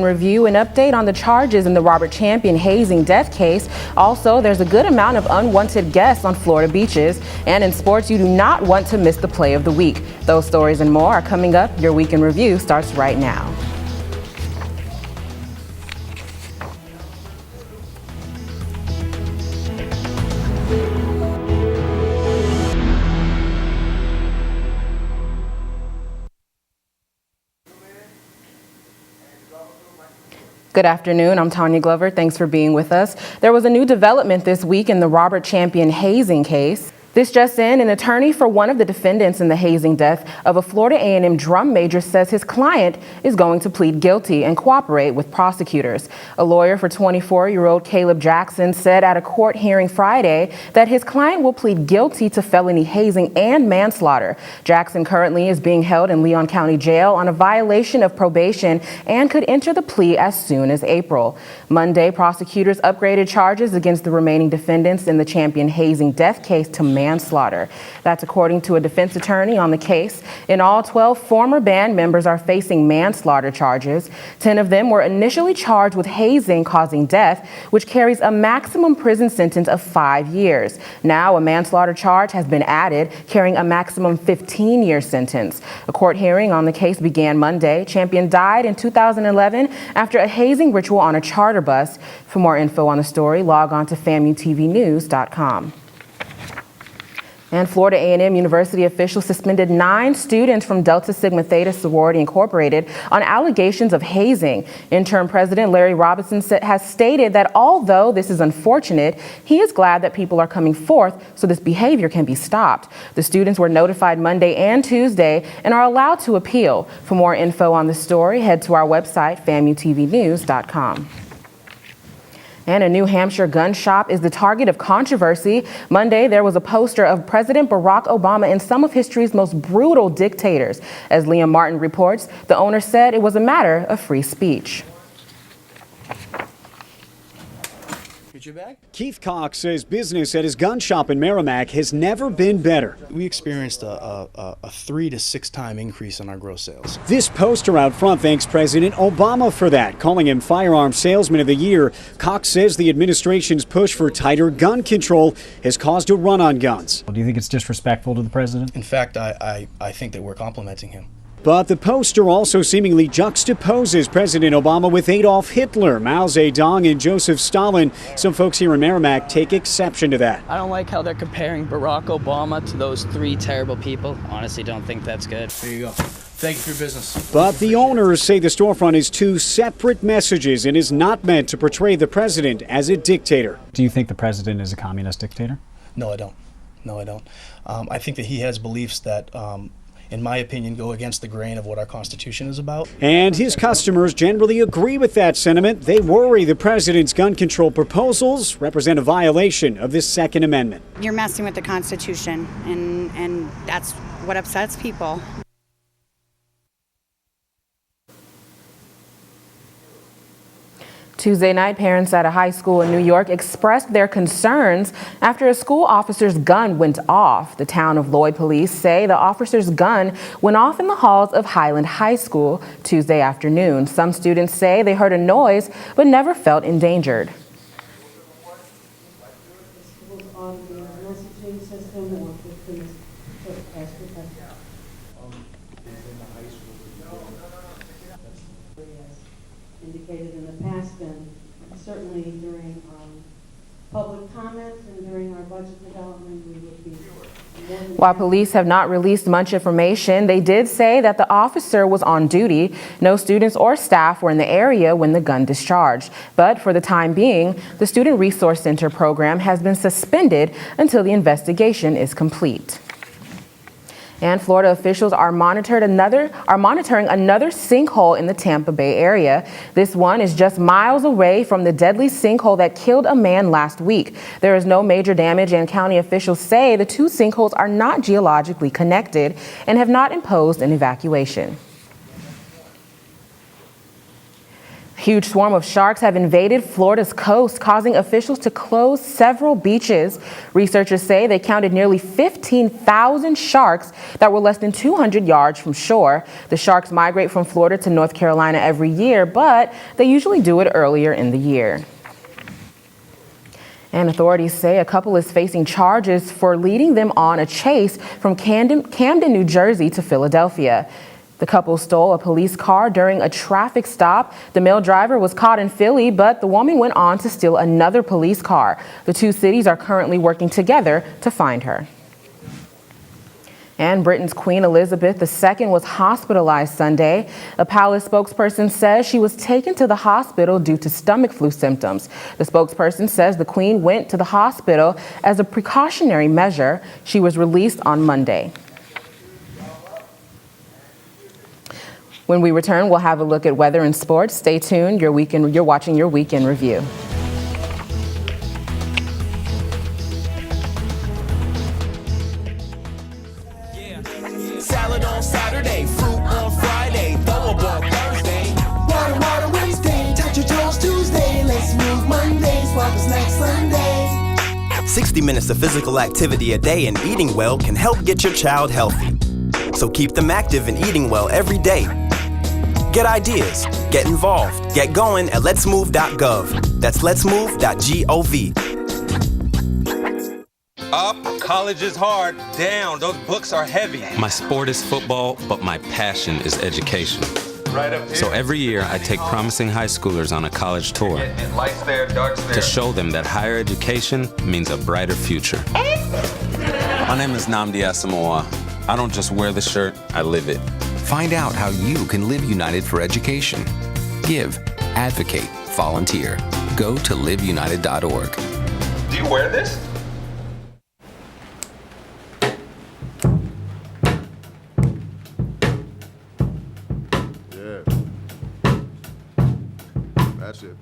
Review an update on the charges in the Robert Champion hazing death case. Also, there's a good amount of unwanted guests on Florida beaches. And in sports, you do not want to miss the play of the week. Those stories and more are coming up. Your Week in Review starts right now. Good afternoon. I'm Tanya Glover. Thanks for being with us. There was a new development this week in the Robert Champion hazing case. This just in, an attorney for one of the defendants in the hazing death of a Florida A&M drum major says his client is going to plead guilty and cooperate with prosecutors. A lawyer for 24-year-old Caleb Jackson said at a court hearing Friday that his client will plead guilty to felony hazing and manslaughter. Jackson currently is being held in Leon County Jail on a violation of probation and could enter the plea as soon as April. Monday, prosecutors upgraded charges against the remaining defendants in the Champion hazing death case to manslaughter. That's according to a defense attorney on the case. In all, 12 former band members are facing manslaughter charges. 10 of them were initially charged with hazing causing death, which carries a maximum prison sentence of 5 years. Now, a manslaughter charge has been added, carrying a maximum 15-year sentence. A court hearing on the case began Monday. Champion died in 2011 after a hazing ritual on a charter bus. For more info on the story, log on to FAMUTVnews.com. And Florida A&M University officials suspended 9 students from Delta Sigma Theta Sorority Incorporated on allegations of hazing. Interim President Larry Robinson has stated that although this is unfortunate, he is glad that people are coming forth so this behavior can be stopped. The students were notified Monday and Tuesday and are allowed to appeal. For more info on the story, head to our website, FAMUTVnews.com. And a New Hampshire gun shop is the target of controversy. Monday, there was a poster of President Barack Obama and some of history's most brutal dictators. As Liam Martin reports, the owner said it was a matter of free speech. Keith Cox says business at his gun shop in Merrimack has never been better. We experienced a 3 to 6 time increase in our gross sales. This poster out front thanks President Obama for that, calling him Firearm Salesman of the Year. Cox says the administration's push for tighter gun control has caused a run on guns. Do you think it's disrespectful to the president? In fact, I think that we're complimenting him. But the poster also seemingly juxtaposes President Obama with Adolf Hitler, Mao Zedong, and Joseph Stalin. Some folks here in Merrimack take exception to that. I don't like how they're comparing Barack Obama to those 3 terrible people. Honestly, don't think that's good. There you go. Thank you for your business. But the owners say the storefront is 2 separate messages and is not meant to portray the president as a dictator. Do you think the president is a communist dictator? No, I don't. I think that he has beliefs that in my opinion, go against the grain of what our Constitution is about. And his customers generally agree with that sentiment. They worry the president's gun control proposals represent a violation of the Second Amendment. You're messing with the Constitution, and that's what upsets people. Tuesday night, parents at a high school in New York expressed their concerns after a school officer's gun went off. The town of Lloyd police say the officer's gun went off in the halls of Highland High School Tuesday afternoon. Some students say they heard a noise but never felt endangered. Indicated in the past, and certainly during public comments and during our budget development, we would be. While police have not released much information, they did say that the officer was on duty. No students or staff were in the area when the gun discharged. But for the time being, the Student Resource Center program has been suspended until the investigation is complete. And Florida officials are monitoring another sinkhole in the Tampa Bay area. This one is just miles away from the deadly sinkhole that killed a man last week. There is no major damage, and county officials say the 2 sinkholes are not geologically connected and have not imposed an evacuation. Huge swarm of sharks have invaded Florida's coast, causing officials to close several beaches. Researchers say they counted nearly 15,000 sharks that were less than 200 yards from shore. The sharks migrate from Florida to North Carolina every year, but they usually do it earlier in the year. And authorities say a couple is facing charges for leading them on a chase from Camden, New Jersey to Philadelphia. The couple stole a police car during a traffic stop. The male driver was caught in Philly, but the woman went on to steal another police car. The two cities are currently working together to find her. And Britain's Queen Elizabeth II was hospitalized Sunday. A palace spokesperson says she was taken to the hospital due to stomach flu symptoms. The spokesperson says the Queen went to the hospital as a precautionary measure. She was released on Monday. When we return, we'll have a look at weather and sports. Stay tuned. You're watching your Weekend Review. Salad on Saturday, fruit on Friday, throw a ball Thursday. Water Wednesday, touch your toes Tuesday. Let's move Monday, swap us next Sunday. 60 minutes of physical activity a day and eating well can help get your child healthy. So keep them active and eating well every day. Get ideas, get involved, get going at letsmove.gov. That's letsmove.gov. Up, college is hard. Down, those books are heavy. My sport is football, but my passion is education. Right up here. So every year I take promising high schoolers on a college tour Lights there, darks there. to show them that higher education means a brighter future. My name is Nnamdi Asamoah. I don't just wear the shirt, I live it. Find out how you can live United for education. Give, advocate, volunteer. Go to liveunited.org. Do you wear this? Yeah. That's it.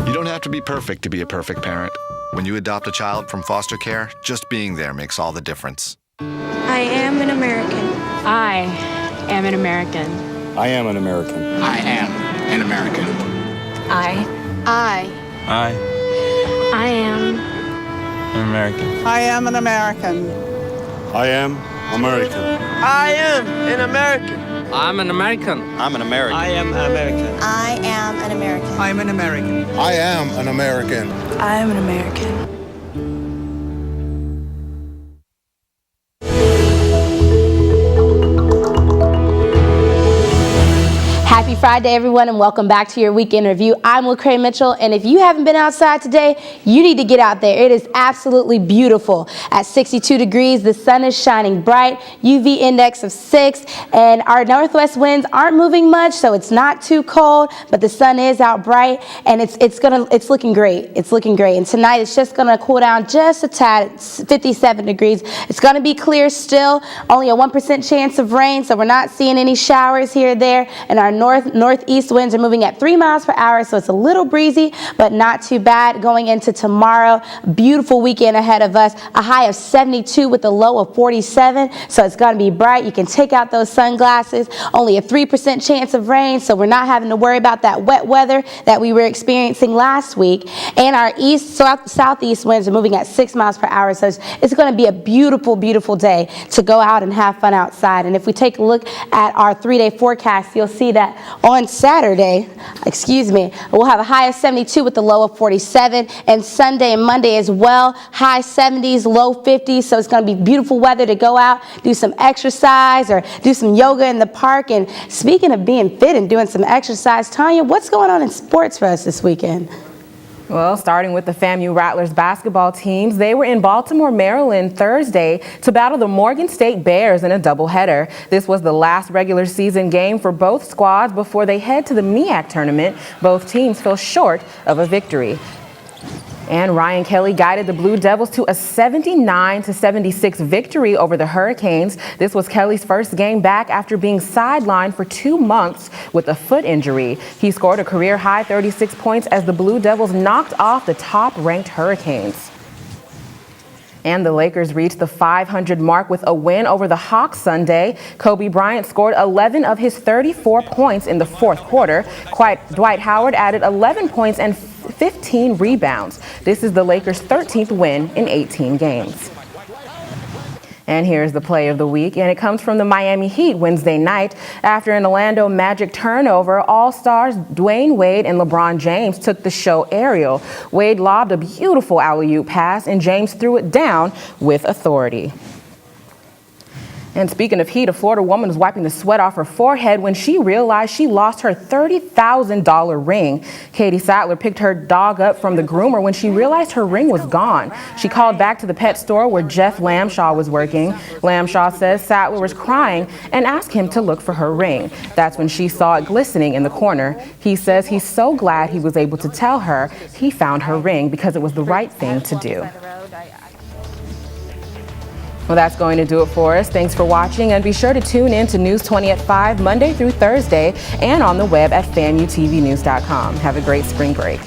You don't have to be perfect to be a perfect parent. When you adopt a child from foster care, just being there makes all the difference. I am an American. I am an American. I am an American. I am an American. I am an American. I am an American. I am American. I am an American. I'm an American. I'm an American. I am an American. I am an American. I'm an American. I am an American. I am an American. Happy Friday, everyone, and welcome back to your Weekend Review. I'm Lecrae Mitchell, and if you haven't been outside today, you need to get out there. It is absolutely beautiful. At 62 degrees, the sun is shining bright, UV index of 6, and our northwest winds aren't moving much, so it's not too cold, but the sun is out bright, and it's looking great. It's looking great. And tonight it's just gonna cool down just a tad. It's 57 degrees. It's gonna be clear still, only a 1% chance of rain, so we're not seeing any showers here or there, and our northeast winds are moving at 3 miles per hour, so it's a little breezy, but not too bad going into tomorrow. Beautiful weekend ahead of us. A high of 72 with a low of 47, so it's going to be bright. You can take out those sunglasses. Only a 3% chance of rain, so we're not having to worry about that wet weather that we were experiencing last week. And our southeast winds are moving at 6 miles per hour, so it's going to be a beautiful, beautiful day to go out and have fun outside. And if we take a look at our 3-day forecast, you'll see that on Saturday, we'll have a high of 72 with a low of 47, and Sunday and Monday as well, high 70s, low 50s, so it's going to be beautiful weather to go out, do some exercise or do some yoga in the park. And speaking of being fit and doing some exercise, Tanya, what's going on in sports for us this weekend? Well, starting with the FAMU Rattlers basketball teams, they were in Baltimore, Maryland Thursday to battle the Morgan State Bears in a doubleheader. This was the last regular season game for both squads before they head to the MEAC tournament. Both teams fell short of a victory. And Ryan Kelly guided the Blue Devils to a 79-76 victory over the Hurricanes. This was Kelly's first game back after being sidelined for 2 months with a foot injury. He scored a career-high 36 points as the Blue Devils knocked off the top-ranked Hurricanes. And the Lakers reached the 500 mark with a win over the Hawks Sunday. Kobe Bryant scored 11 of his 34 points in the fourth quarter. Dwight Howard added 11 points and 15 rebounds. This is the Lakers' 13th win in 18 games. And here's the play of the week, and it comes from the Miami Heat Wednesday night. After an Orlando Magic turnover, All-Stars Dwayne Wade and LeBron James took the show aerial. Wade lobbed a beautiful alley-oop pass, and James threw it down with authority. And speaking of heat, a Florida woman was wiping the sweat off her forehead when she realized she lost her $30,000 ring. Katie Sattler picked her dog up from the groomer when she realized her ring was gone. She called back to the pet store where Jeff Lamshaw was working. Lamshaw says Sattler was crying and asked him to look for her ring. That's when she saw it glistening in the corner. He says he's so glad he was able to tell her he found her ring because it was the right thing to do. Well, that's going to do it for us. Thanks for watching, and be sure to tune in to News 20 at 5 Monday through Thursday and on the web at FAMUTVnews.com. Have a great spring break.